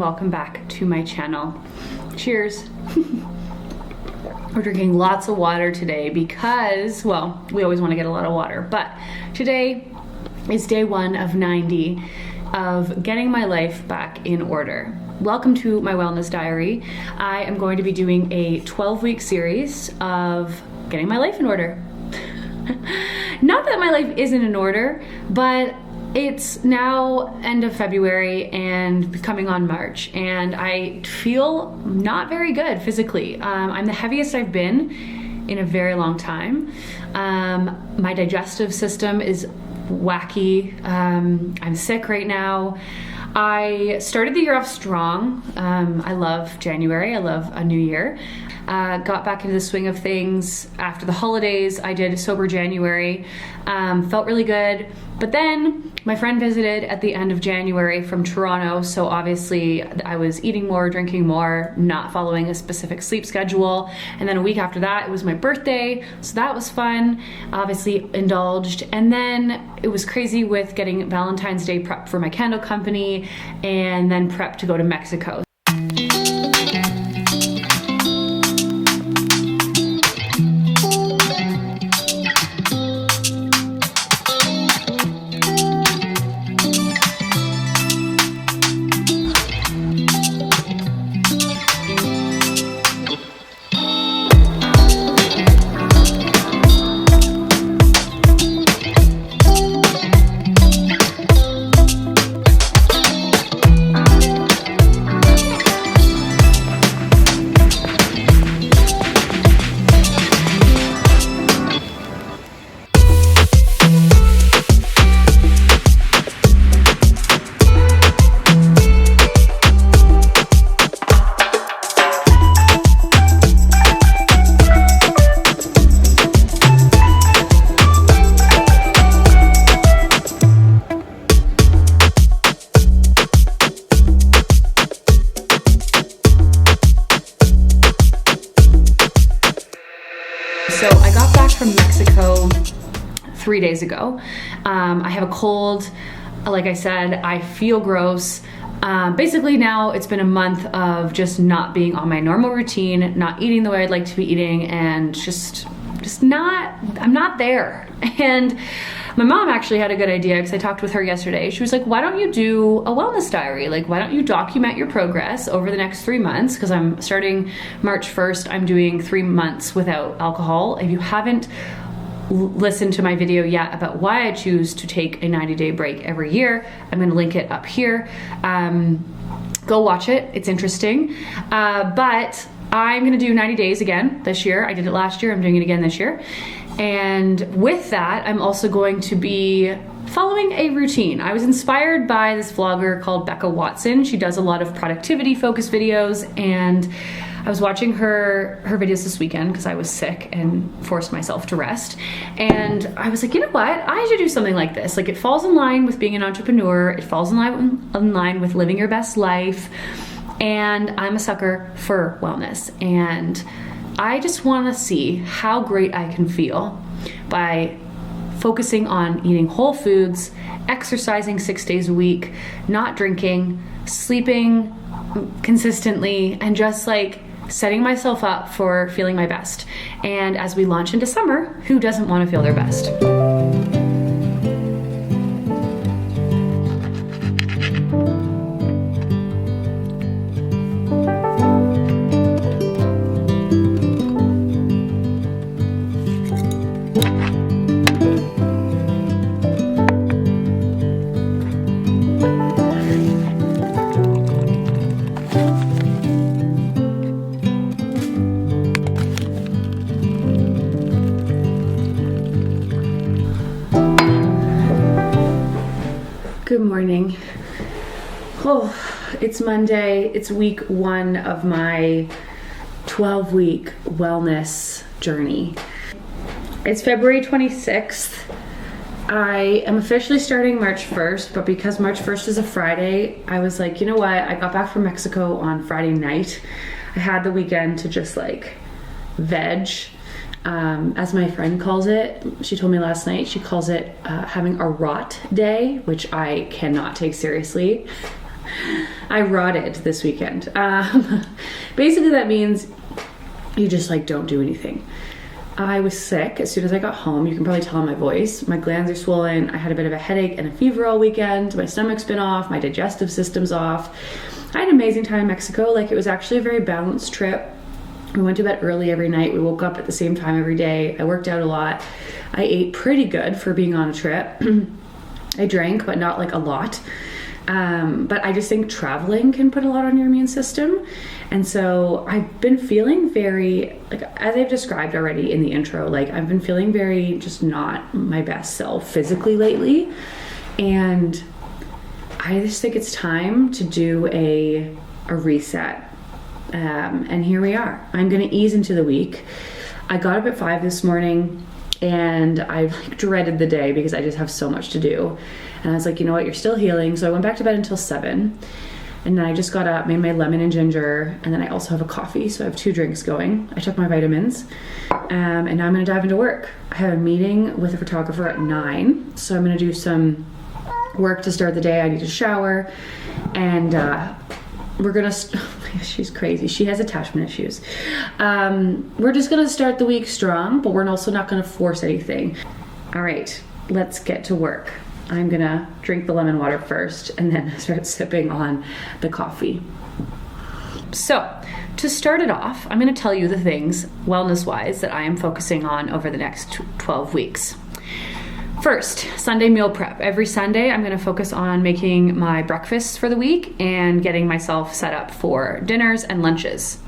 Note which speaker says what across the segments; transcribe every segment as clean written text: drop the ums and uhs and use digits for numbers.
Speaker 1: welcome back to my channel. Cheers. We're drinking lots of water today because, well, we always want to get a lot of water, but today is day 1 of 90 of getting my life back in order. Welcome to my wellness diary. I am going to be doing a 12-week series of getting my life in order. Not that my life isn't in order, but it's now end of February and coming on March, and I feel not very good physically. I'm the heaviest I've been in a very long time. My digestive system is wacky. I'm sick right now. I started the year off strong. I love January. I love a new year. Got back into the swing of things after the holidays. I did a sober January. Felt really good. But then my friend visited at the end of January from Toronto, so obviously I was eating more, drinking more, not following a specific sleep schedule. And then a week after that, it was my birthday, so that was fun. Obviously indulged. And then it was crazy with getting Valentine's Day prep for my candle company and then prep to go to Mexico. So I got back from Mexico 3 days ago. I have a cold. Like I said, I feel gross. Basically now it's been a month of just not being on my normal routine, not eating the way I'd like to be eating, and I'm not there. And my mom actually had a good idea because I talked with her yesterday. She was like, why don't you do a wellness diary? Like, why don't you document your progress over the next 3 months? Because I'm starting March 1st, I'm doing 3 months without alcohol. If you haven't listened to my video yet about why I choose to take a 90-day break every year, I'm gonna link it up here. Go watch it, it's interesting. But I'm gonna do 90 days again this year. I did it last year, I'm doing it again this year. And with that, I'm also going to be following a routine. I was inspired by this vlogger called Becca Watson. She does a lot of productivity focused videos, and I was watching her videos this weekend because I was sick and forced myself to rest. And I was like, you know what? I should do something like this. Like, it falls in line with being an entrepreneur. It falls in line with living your best life. And I'm a sucker for wellness. And I just want to see how great I can feel by focusing on eating whole foods, exercising 6 days a week, not drinking, sleeping consistently, and just like setting myself up for feeling my best. And as we launch into summer, who doesn't want to feel their best? Good morning. Oh, it's Monday. It's week 1 of my 12-week wellness journey. It's February 26th. I am officially starting March 1st, but because March 1st is a Friday, I was like, you know what? I got back from Mexico on Friday night. I had the weekend to just like veg. As my friend calls it, she told me last night, she calls it having a rot day, which I cannot take seriously. I rotted this weekend. Basically that means you just like don't do anything. I was sick as soon as I got home. You can probably tell in my voice. My glands are swollen. I had a bit of a headache and a fever all weekend. My stomach's been off. My digestive system's off. I had an amazing time in Mexico. Like, it was actually a very balanced trip. We went to bed early every night. We woke up at the same time every day. I worked out a lot. I ate pretty good for being on a trip. I drank, but not like a lot. But I just think traveling can put a lot on your immune system. And so I've been feeling very, like, as I've described already in the intro, like, I've been feeling very just not my best self physically lately. And I just think it's time to do a reset. And here we are. I'm going to ease into the week. I got up at 5 this morning and I like dreaded the day because I just have so much to do. And I was like, you know what, you're still healing. So I went back to bed until 7. And then I just got up, made my lemon and ginger, and then I also have a coffee. So I have 2 drinks going. I took my vitamins, and now I'm gonna dive into work. I have a meeting with a photographer at 9. So I'm gonna do some work to start the day. I need to shower, and we're gonna, she's crazy. She has attachment issues. We're just gonna start the week strong, but we're also not gonna force anything. All right, let's get to work. I'm gonna drink the lemon water first and then start sipping on the coffee. So to start it off, I'm gonna tell you the things wellness-wise that I am focusing on over the next 12 weeks. First, Sunday meal prep. Every Sunday, I'm gonna focus on making my breakfasts for the week and getting myself set up for dinners and lunches.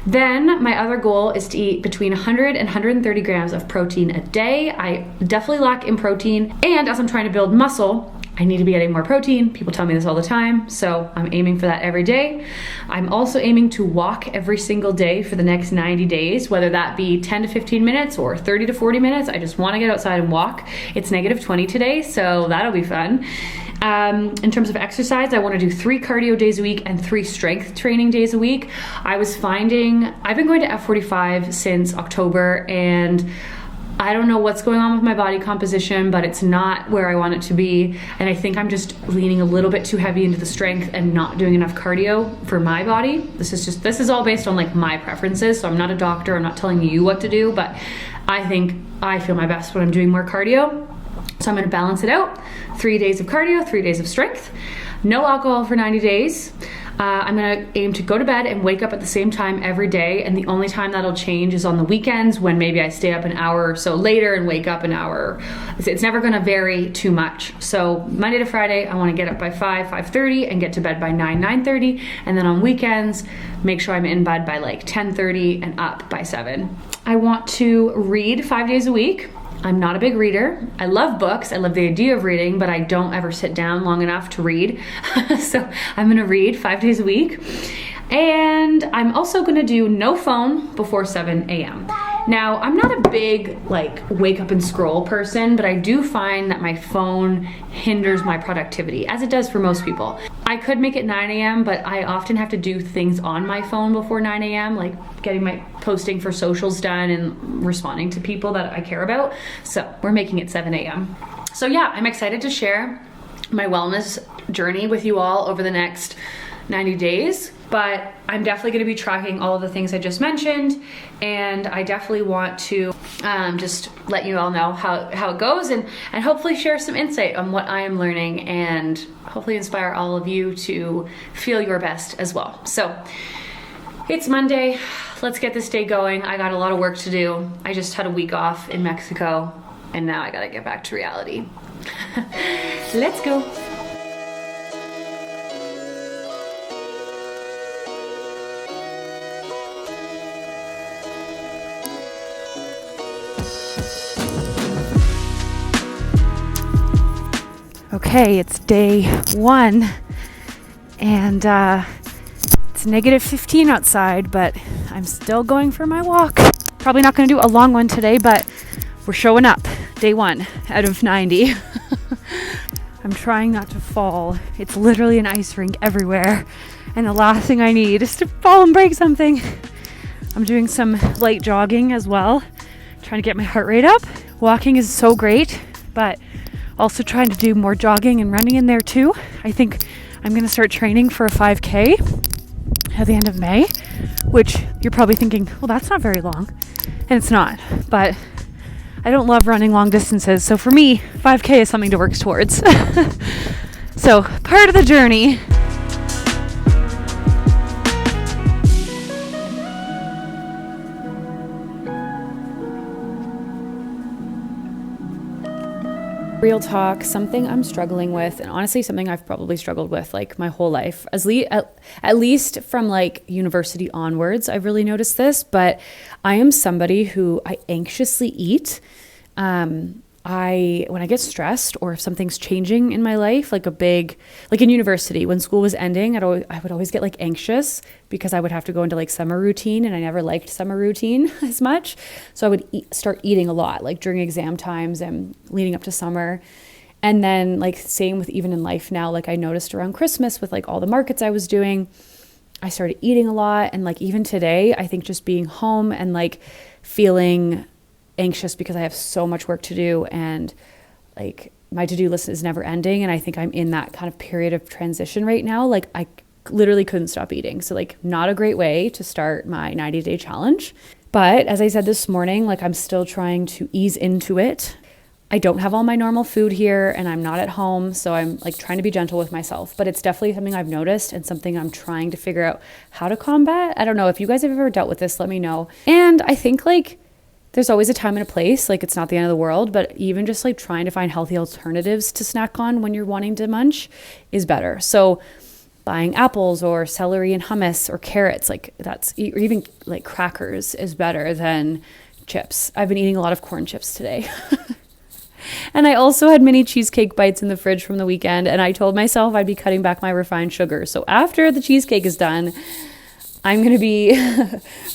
Speaker 1: Then my other goal is to eat between 100 and 130 grams of protein a day. I definitely lack in protein, and as I'm trying to build muscle, I need to be getting more protein. People tell me this all the time, so I'm aiming for that every day. I'm also aiming to walk every single day for the next 90 days, whether that be 10 to 15 minutes or 30 to 40 minutes. I just want to get outside and walk. It's -20 today, so that'll be fun. In terms of exercise, I want to do 3 cardio days a week and 3 strength training days a week. I've been going to F45 since October, and I don't know what's going on with my body composition, but it's not where I want it to be. And I think I'm just leaning a little bit too heavy into the strength and not doing enough cardio for my body. This is all based on like my preferences. So I'm not a doctor. I'm not telling you what to do, but I think I feel my best when I'm doing more cardio. So I'm going to balance it out. 3 days of cardio, 3 days of strength, no alcohol for 90 days. I'm going to aim to go to bed and wake up at the same time every day. And the only time that'll change is on the weekends, when maybe I stay up an hour or so later and wake up an hour. It's never going to vary too much. So Monday to Friday, I want to get up by 5:30 and get to bed by 9:30. And then on weekends, make sure I'm in bed by like 10:30 and up by 7. I want to read 5 days a week. I'm not a big reader. I love books. I love the idea of reading, but I don't ever sit down long enough to read. So I'm gonna read 5 days a week. And I'm also gonna do no phone before 7 a.m. Now, I'm not a big like wake up and scroll person, but I do find that my phone hinders my productivity, as it does for most people. I could make it 9 a.m., but I often have to do things on my phone before 9 a.m., like getting my posting for socials done and responding to people that I care about. So we're making it 7 a.m. So yeah, I'm excited to share my wellness journey with you all over the next 90 days. But I'm definitely going to be tracking all of the things I just mentioned, and I definitely want to just let you all know how it goes, and hopefully share some insight on what I am learning, and hopefully inspire all of you to feel your best as well. So it's Monday. Let's get this day going. I got a lot of work to do. I just had a week off in Mexico, and now I got to get back to reality. Let's go. Okay, it's day 1, and it's -15 outside, but I'm still going for my walk. Probably not going to do a long one today, but we're showing up. Day 1 out of 90. I'm trying not to fall. It's literally an ice rink everywhere, and the last thing I need is to fall and break something. I'm doing some light jogging as well, trying to get my heart rate up. Walking is so great, but also trying to do more jogging and running in there too. I think I'm going to start training for a 5K at the end of May, which you're probably thinking, well, that's not very long. And it's not, but I don't love running long distances. So for me, 5K is something to work towards. So part of the journey. Real talk, something I'm struggling with, and honestly something I've probably struggled with like my whole life, at least from like university onwards. I've really noticed this, but I am somebody who I anxiously eat. When I get stressed or if something's changing in my life, like in university, when school was ending, I would always get like anxious because I would have to go into like summer routine, and I never liked summer routine as much. So I would start eating a lot, like during exam times and leading up to summer. And then like same with even in life now, like I noticed around Christmas with like all the markets I was doing, I started eating a lot. And like even today, I think just being home and like feeling anxious because I have so much work to do, and like my to-do list is never ending. And I think I'm in that kind of period of transition right now. Like I literally couldn't stop eating. So like not a great way to start my 90-day challenge. But as I said this morning, like I'm still trying to ease into it. I don't have all my normal food here and I'm not at home. So I'm like trying to be gentle with myself, but it's definitely something I've noticed and something I'm trying to figure out how to combat. I don't know if you guys have ever dealt with this, let me know. And I think like there's always a time and a place, like it's not the end of the world, but even just like trying to find healthy alternatives to snack on when you're wanting to munch is better. So buying apples or celery and hummus or carrots, like that's, or even like crackers is better than chips. I've been eating a lot of corn chips today. And I also had mini cheesecake bites in the fridge from the weekend, and I told myself I'd be cutting back my refined sugar. So after the cheesecake is done, I'm going to be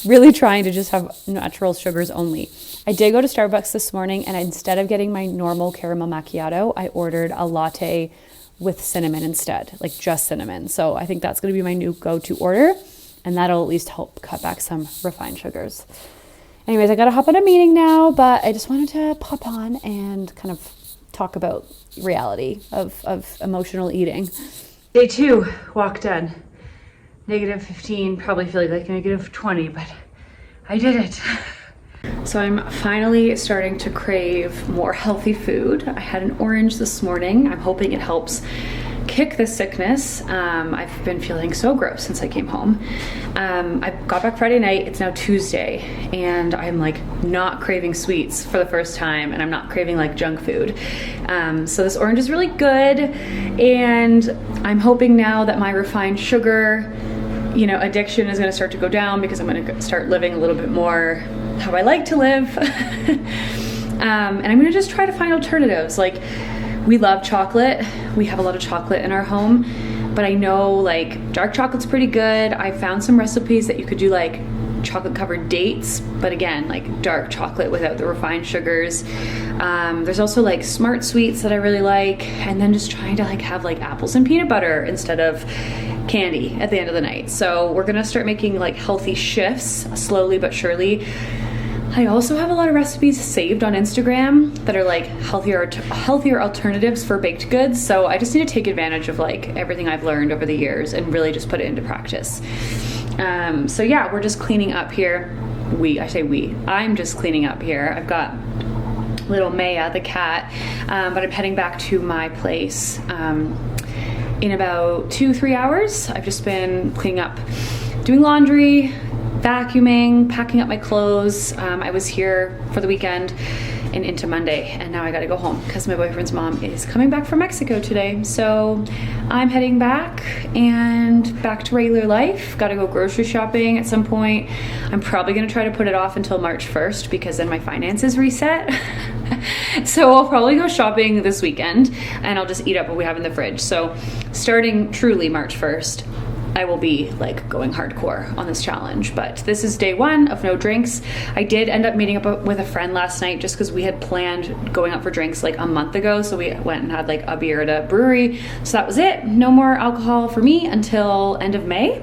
Speaker 1: really trying to just have natural sugars only. I did go to Starbucks this morning, and instead of getting my normal caramel macchiato, I ordered a latte with cinnamon instead, like just cinnamon. So I think that's going to be my new go-to order, and that'll at least help cut back some refined sugars. Anyways, I got to hop on a meeting now, but I just wanted to pop on and kind of talk about reality of emotional eating. Day 2, walk done. -15, probably feeling like -20, but I did it. So I'm finally starting to crave more healthy food. I had an orange this morning. I'm hoping it helps kick the sickness. I've been feeling so gross since I came home. I got back Friday night. It's now Tuesday, and I'm like not craving sweets for the first time, and I'm not craving like junk food. So this orange is really good, and I'm hoping now that my refined sugar, addiction is going to start to go down because I'm going to start living a little bit more how I like to live. And I'm going to just try to find alternatives. Like, we love chocolate. We have a lot of chocolate in our home, but I know like dark chocolate's pretty good. I found some recipes that you could do like chocolate covered dates, but again, like dark chocolate without the refined sugars. There's also like smart sweets that I really like, and then just trying to like have like apples and peanut butter instead of candy at the end of the night. So we're gonna start making like healthy shifts slowly but surely. I also have a lot of recipes saved on Instagram that are like healthier alternatives for baked goods. So I just need to take advantage of like everything I've learned over the years and really just put it into practice. So yeah, we're just cleaning up here. I'm just cleaning up here. I've got little Maya, the cat, but I'm heading back to my place in about 2-3 hours. I've just been cleaning up, doing laundry, vacuuming, packing up my clothes. I was here for the weekend and into Monday, and now I gotta go home because my boyfriend's mom is coming back from Mexico today. So I'm heading back to regular life. Gotta go grocery shopping at some point. I'm probably gonna try to put it off until March 1st because then my finances reset. So I'll probably go shopping this weekend and I'll just eat up what we have in the fridge. So starting truly March 1st, I will be like going hardcore on this challenge, but this is day 1 of no drinks. I did end up meeting up with a friend last night just because we had planned going out for drinks like a month ago. So we went and had like a beer at a brewery. So that was it. No more alcohol for me until end of May,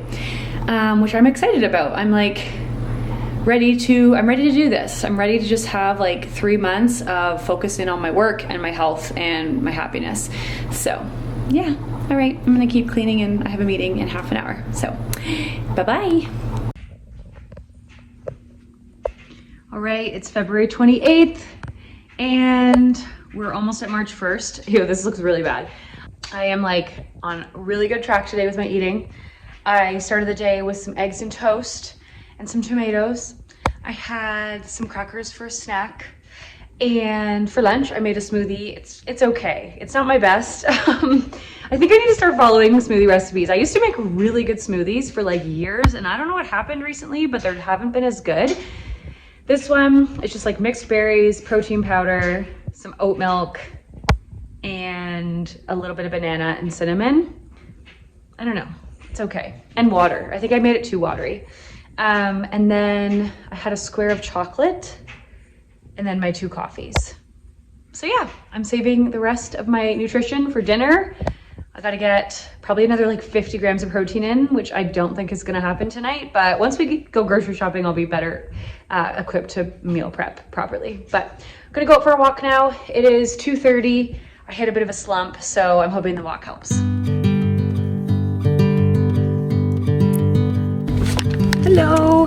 Speaker 1: which I'm excited about. I'm ready to do this. I'm ready to just have like 3 months of focusing on my work and my health and my happiness. So
Speaker 2: yeah, all right, I'm gonna keep cleaning and I have a meeting in half an hour. So, bye-bye.
Speaker 1: All right, it's February 28th and we're almost at March 1st. Ew, this looks really bad. I am like on really good track today with my eating. I started the day with some eggs and toast and some tomatoes. I had some crackers for a snack. And for lunch, I made a smoothie. It's okay. It's not my best. I think I need to start following smoothie recipes. I used to make really good smoothies for like years, and I don't know what happened recently, but they haven't been as good. This one is just like mixed berries, protein powder, some oat milk, and a little bit of banana and cinnamon. I don't know. It's okay. And water. I think I made it too watery. And then I had a square of chocolate, and then my 2 coffees. So yeah, I'm saving the rest of my nutrition for dinner. I gotta get probably another like 50 grams of protein in, which I don't think is gonna happen tonight, but once we go grocery shopping, I'll be better equipped to meal prep properly. But I'm gonna go out for a walk now. It is 2:30. I hit a bit of a slump, so I'm hoping the walk helps. Hello.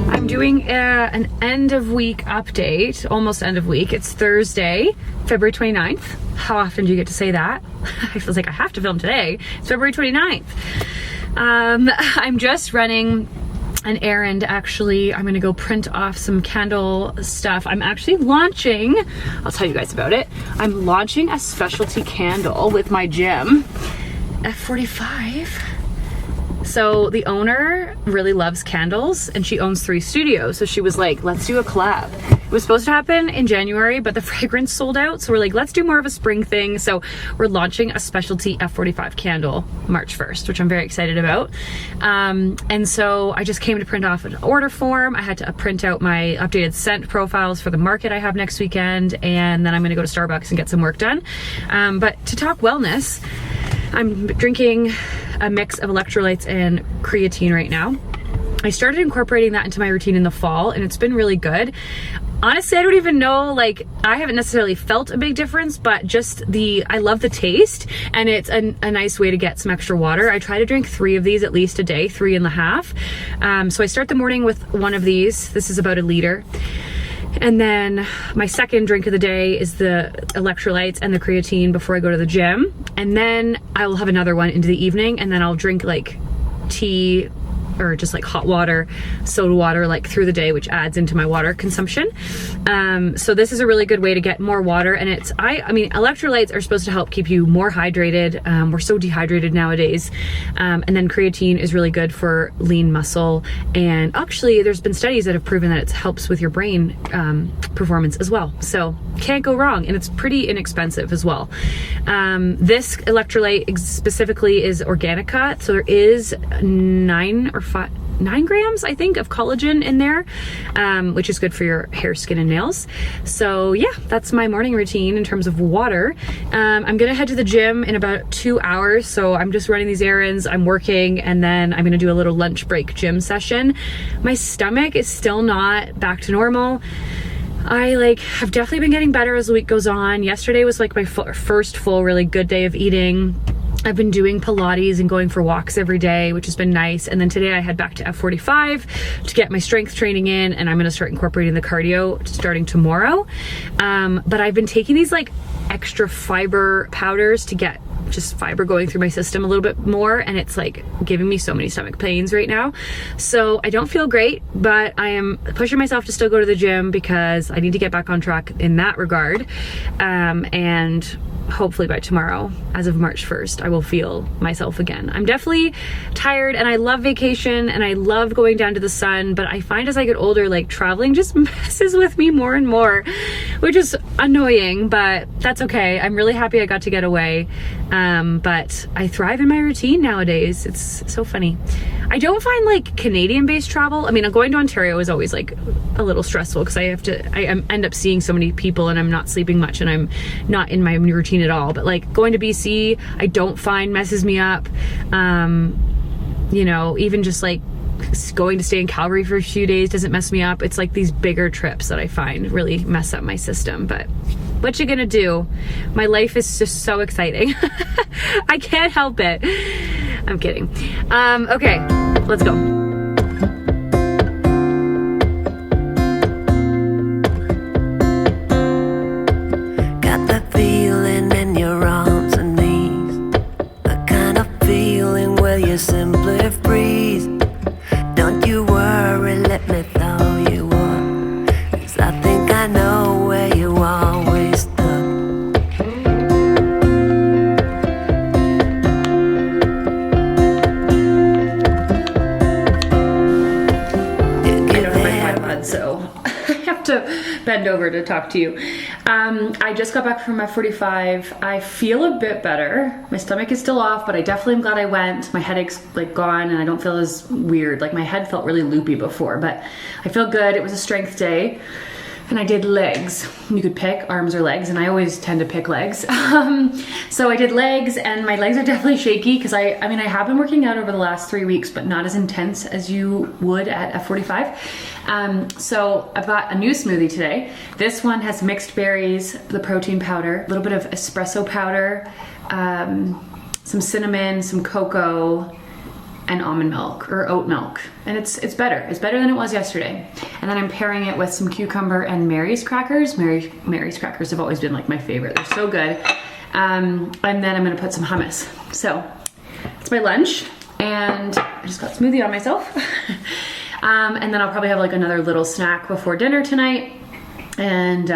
Speaker 1: I'm doing an end of week update, almost end of week. It's Thursday, February 29th. How often do you get to say that? I feel like I have to film today. It's February 29th. I'm just running an errand, actually. I'm gonna go print off some candle stuff. I'm actually launching, I'll tell you guys about it. I'm launching a specialty candle with my gym, F45. So the owner really loves candles and she owns 3 studios. So she was like, let's do a collab. It was supposed to happen in January, but the fragrance sold out. So we're like, let's do more of a spring thing. So we're launching a specialty F45 candle March 1st, which I'm very excited about. And so I just came to print off an order form. I had to print out my updated scent profiles for the market I have next weekend. And then I'm gonna go to Starbucks and get some work done. But to talk wellness, I'm drinking a mix of electrolytes and creatine right now. I started incorporating that into my routine in the fall and it's been really good. Honestly, I don't even know, like, I haven't necessarily felt a big difference, but just I love the taste and it's a nice way to get some extra water. I try to drink 3 of these at least a day, 3.5. So I start the morning with 1 of these. This is about 1 liter. And then my second drink of the day is the electrolytes and the creatine before I go to the gym. And then I will have another one into the evening, and then I'll drink like tea or just like hot water, soda water, like through the day, which adds into my water consumption. So this is a really good way to get more water. And I mean, electrolytes are supposed to help keep you more hydrated. We're so dehydrated nowadays. And then creatine is really good for lean muscle. And actually there's been studies that have proven that it helps with your brain performance as well. So can't go wrong. And it's pretty inexpensive as well. This electrolyte specifically is Organica. So there is 9 grams, I think, of collagen in there, which is good for your hair, skin, and nails. So yeah, that's my morning routine in terms of water. I'm gonna head to the gym in about 2 hours. So I'm just running these errands, I'm working, and then I'm gonna do a little lunch break gym session. My stomach is still not back to normal. I have definitely been getting better as the week goes on. Yesterday was like my first full really good day of eating. I've been doing Pilates and going for walks every day, which has been nice. And then today I head back to F45 to get my strength training in, and I'm gonna start incorporating the cardio starting tomorrow. But I've been taking these like extra fiber powders to get just fiber going through my system a little bit more, and it's like giving me so many stomach pains right now. So I don't feel great, but I am pushing myself to still go to the gym because I need to get back on track in that regard. And hopefully by tomorrow, as of March 1st, I will feel myself again. I'm definitely tired, and I love vacation and I love going down to the sun, but I find as I get older, like traveling just messes with me more and more, which is annoying, but that's okay. I'm really happy I got to get away. But I thrive in my routine nowadays. It's so funny. I don't find like Canadian-based travel, I mean, going to Ontario is always like a little stressful because I end up seeing so many people and I'm not sleeping much and I'm not in my routine at all. But like going to BC, I don't find messes me up. You know, even just like going to stay in Calgary for a few days doesn't mess me up. It's like these bigger trips that I find really mess up my system. But what you gonna do? My life is just so exciting. I can't help it. I'm kidding. Okay, let's go.
Speaker 3: Got that feeling in your arms and knees, the kind of feeling where you simply freeze. Don't you worry, let me throw you up, 'cause I think I know where you always stuck.
Speaker 1: So I have to bend over to talk to you. I just got back from F45. I feel a bit better. My stomach is still off, but I definitely am glad I went. My headache's like gone and I don't feel as weird. Like my head felt really loopy before, but I feel good. It was a strength day. And I did legs. You could pick arms or legs, and I always tend to pick legs. So I did legs, and my legs are definitely shaky because I have been working out over the last 3 weeks, but not as intense as you would at F45. So I bought a new smoothie today. This one has mixed berries, the protein powder, a little bit of espresso powder, some cinnamon, some cocoa, and almond milk or oat milk, and it's better. It's better than it was yesterday. And then I'm pairing it with some cucumber and Mary's crackers. Mary's crackers have always been like my favorite. They're so good. And then I'm gonna put some hummus. So it's my lunch, and I just got smoothie on myself. And then I'll probably have like another little snack before dinner tonight. And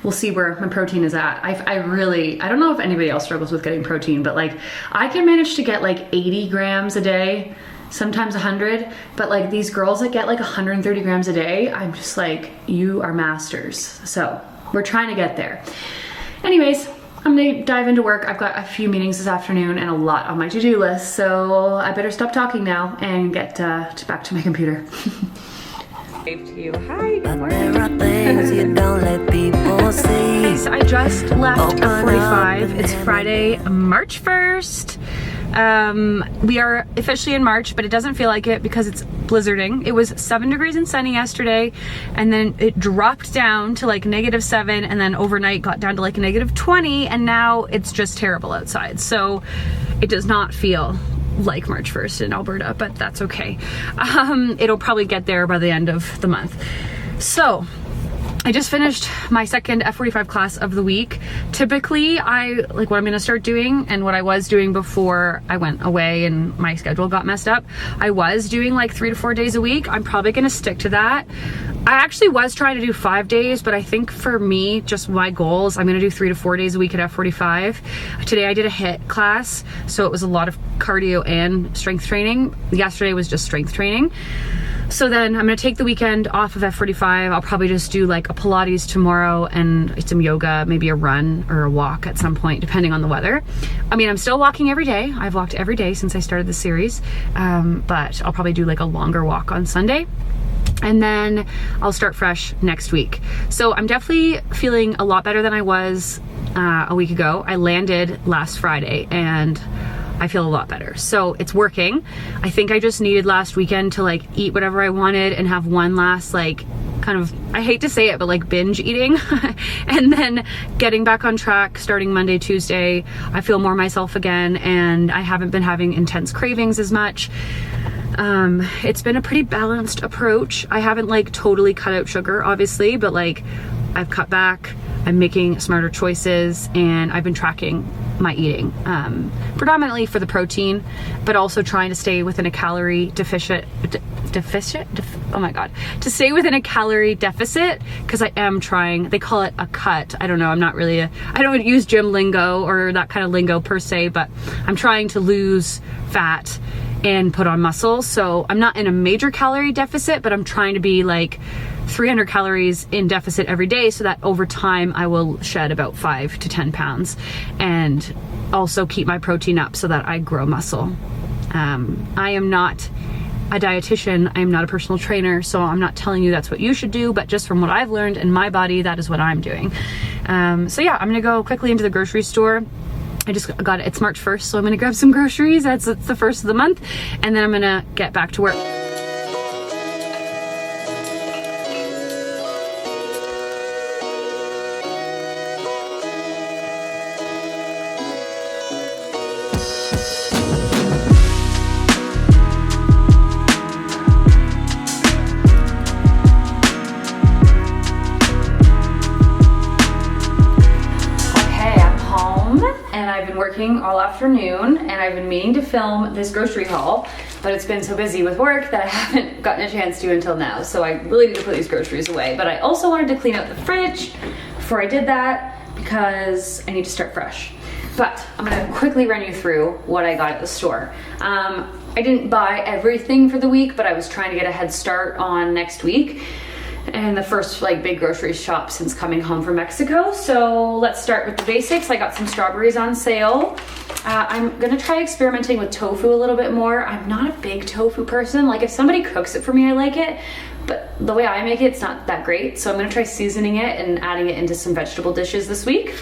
Speaker 1: we'll see where my protein is at. I don't know if anybody else struggles with getting protein, but like I can manage to get like 80 grams a day, sometimes 100, but like these girls that get like 130 grams a day, I'm just like, you are masters. So we're trying to get there. Anyways, I'm gonna dive into work. I've got a few meetings this afternoon and a lot on my to-do list, so I better stop talking now and get back to my computer. Wave to you. Hi, good morning.
Speaker 3: There are things you don't let people see.
Speaker 1: So I just left F45. It's Friday, March 1st. We are officially in March, but it doesn't feel like it because it's blizzarding. It was 7 degrees and sunny yesterday, and then it dropped down to like -7, and then overnight got down to like -20, and now it's just terrible outside. So it does not feel like March 1st in Alberta, but that's okay. It'll probably get there by the end of the month. So I just finished my second F45 class of the week. Typically, what I'm gonna start doing, and what I was doing before I went away and my schedule got messed up, I was doing like 3 to 4 days a week. I'm probably gonna stick to that. I actually was trying to do 5 days, but I think for me, just my goals, I'm gonna do 3 to 4 days a week at F45. Today I did a HIIT class, so it was a lot of cardio and strength training. Yesterday was just strength training. So then I'm gonna take the weekend off of F45. I'll probably just do like a Pilates tomorrow and some yoga, maybe a run or a walk at some point, depending on the weather. I mean, I'm still walking every day. I've walked every day since I started the series, but I'll probably do like a longer walk on Sunday. And then I'll start fresh next week. So I'm definitely feeling a lot better than I was a week ago. I landed last Friday and I feel a lot better. So it's working. I think I just needed last weekend to like eat whatever I wanted and have one last like kind of, I hate to say it, but like binge eating. And then getting back on track starting Monday, Tuesday, I feel more myself again, and I haven't been having intense cravings as much. It's been a pretty balanced approach. I haven't like totally cut out sugar, obviously, but like I've cut back, I'm making smarter choices, and I've been tracking my eating, predominantly for the protein, but also trying to stay within a calorie deficit, to stay within a calorie deficit, because I am trying, they call it a cut. I don't know, I don't use gym lingo or that kind of lingo per se, but I'm trying to lose fat and put on muscle. So I'm not in a major calorie deficit, but I'm trying to be like 300 calories in deficit every day, so that over time I will shed about 5 to 10 pounds and also keep my protein up so that I grow muscle. I am not a dietitian, I am not a personal trainer, so I'm not telling you that's what you should do, but just from what I've learned in my body, that is what I'm doing. So yeah, I'm gonna go quickly into the grocery store. I just got it, it's March 1st, so I'm gonna grab some groceries. It's the first of the month, and then I'm gonna get back to work. all afternoon and I've been meaning to film this grocery haul, but it's been so busy with work that I haven't gotten a chance to until now. So I really need to put these groceries away. But I also wanted to clean out the fridge before I did that because I need to start fresh. But I'm gonna quickly run you through what I got at the store. I didn't buy everything for the week, but I was trying to get a head start on next week and the first like big grocery shop since coming home from Mexico. So let's start with the basics. I got some strawberries on sale. I'm gonna try experimenting with tofu a little bit more. I'm not a big tofu person. Like if somebody cooks it for me, I like it, but the way I make it, it's not that great. So I'm gonna try seasoning it and adding it into some vegetable dishes this week.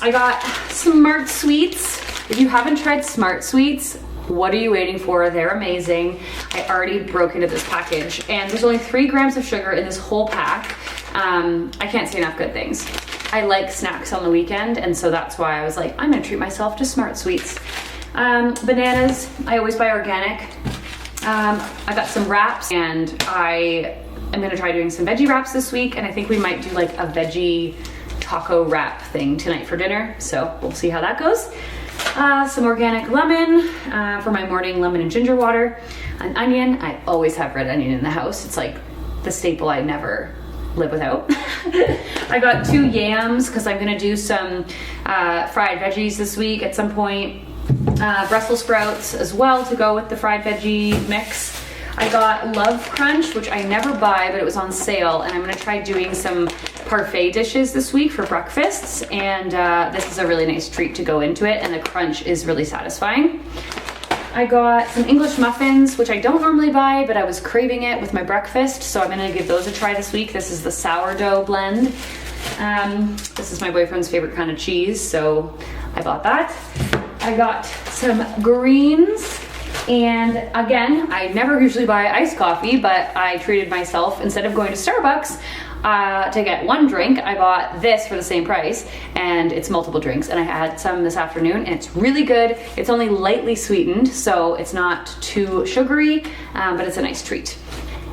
Speaker 1: I got Smart Sweets. If you haven't tried Smart Sweets, what are you waiting for? They're amazing. I already broke into this package and there's only 3 grams of sugar in this whole pack. I can't say enough good things. I like snacks on the weekend and so that's why I was like, I'm gonna treat myself to Smart Sweets. Bananas, I always buy organic. I got some wraps and I am gonna try doing some veggie wraps this week and I think we might do like a veggie taco wrap thing tonight for dinner. So we'll see how that goes. Some organic lemon for my morning lemon and ginger water. An onion, I always have red onion in the house. It's like the staple I never live without. I got 2 yams because I'm gonna do some fried veggies this week at some point. Brussels sprouts as well to go with the fried veggie mix. I got Love Crunch, which I never buy, but it was on sale, and I'm gonna try doing some parfait dishes this week for breakfasts, and this is a really nice treat to go into it, and the crunch is really satisfying. I got some English muffins, which I don't normally buy, but I was craving it with my breakfast, so I'm gonna give those a try this week. This is the sourdough blend. This is my boyfriend's favorite kind of cheese, so I bought that. I got some greens. And again, I never usually buy iced coffee, but I treated myself. Instead of going to Starbucks to get 1 drink, I bought this for the same price, and it's multiple drinks. And I had some this afternoon, and it's really good. It's only lightly sweetened, so it's not too sugary, but it's a nice treat.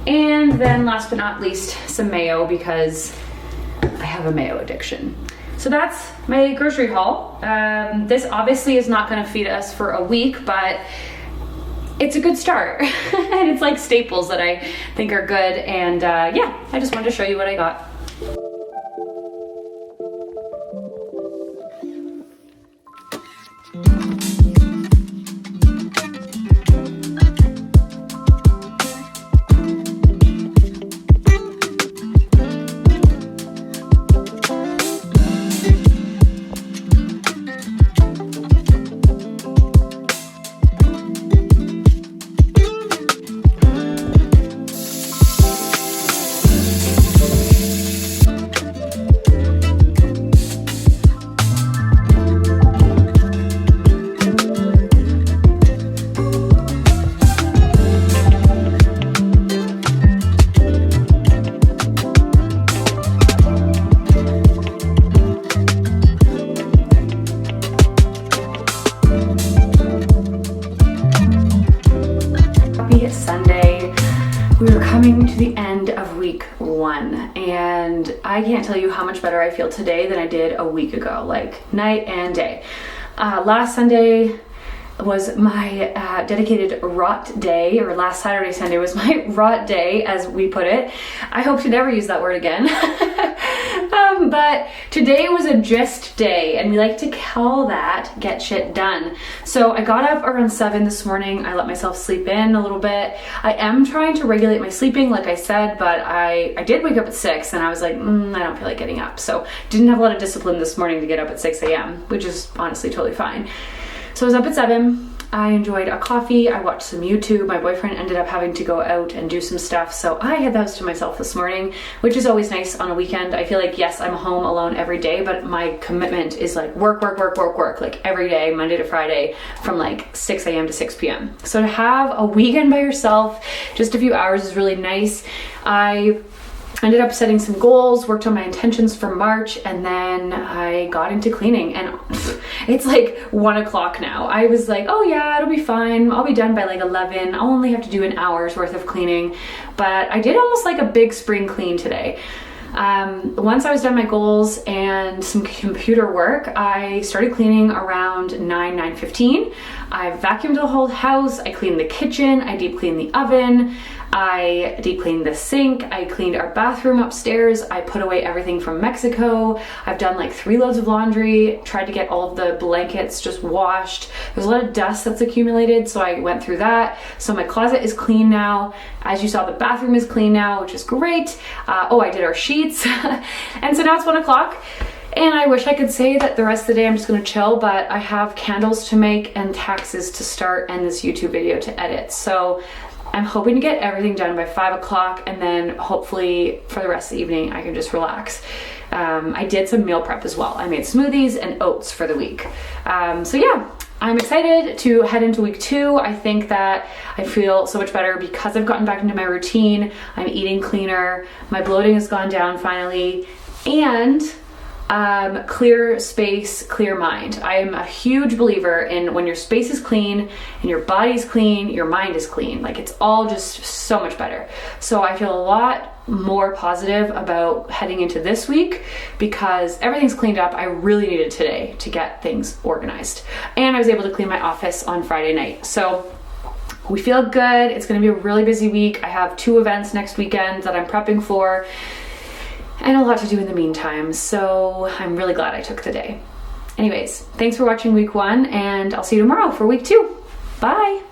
Speaker 1: And then last but not least, some mayo, because I have a mayo addiction. So that's my grocery haul. This obviously is not gonna feed us for a week, but it's a good start. And it's like staples that I think are good. And yeah, I just wanted to show you what I got. Coming to the end of week 1, and I can't tell you how much better I feel today than I did a week ago, like night and day. Last Sunday was my dedicated rot day, or last Saturday, Sunday was my rot day, as we put it. I hope to never use that word again. But today was a gist day, and we like to call that get shit done. So I got up around 7 this morning. I let myself sleep in a little bit. I am trying to regulate my sleeping, like I said, but I did wake up at 6, and I was like, I don't feel like getting up. So didn't have a lot of discipline this morning to get up at 6 a.m., which is honestly totally fine. So I was up at 7. I enjoyed a coffee. I watched some YouTube. My boyfriend ended up having to go out and do some stuff, so I had those to myself this morning, which is always nice on a weekend. I feel like, yes, I'm home alone every day, but my commitment is like work, like every day, Monday to Friday, from like 6 a.m. to 6 p.m. So to have a weekend by yourself, just a few hours, is really nice. I ended up setting some goals, worked on my intentions for March, and then I got into cleaning, and it's like 1 o'clock now. I was like, oh yeah, it'll be fine. I'll be done by like 11. I'll only have to do an hour's worth of cleaning, but I did almost like a big spring clean today. Once I was done my goals and some computer work, I started cleaning around 9:15. I vacuumed the whole house, I cleaned the kitchen, I deep cleaned the oven, I deep cleaned the sink, I cleaned our bathroom upstairs, I put away everything from Mexico. I've done like 3 loads of laundry, tried to get all of the blankets just washed. There's a lot of dust that's accumulated, so I went through that. So my closet is clean now. As you saw, the bathroom is clean now, which is great. I did our sheets. And so now it's 1 o'clock. And I wish I could say that the rest of the day I'm just gonna chill, but I have candles to make and taxes to start and this YouTube video to edit. So I'm hoping to get everything done by 5 o'clock, and then hopefully for the rest of the evening I can just relax. I did some meal prep as well. I made smoothies and oats for the week. So yeah, I'm excited to head into week 2. I think that I feel so much better because I've gotten back into my routine. I'm eating cleaner, my bloating has gone down finally, and clear space, clear mind. I am a huge believer in when your space is clean and your body's clean, your mind is clean. Like, it's all just so much better. So I feel a lot more positive about heading into this week because everything's cleaned up. I really needed today to get things organized. And I was able to clean my office on Friday night. So we feel good. It's going to be a really busy week. I have 2 events next weekend that I'm prepping for, and a lot to do in the meantime, so I'm really glad I took the day. Anyways, thanks for watching week 1, and I'll see you tomorrow for week 2. Bye!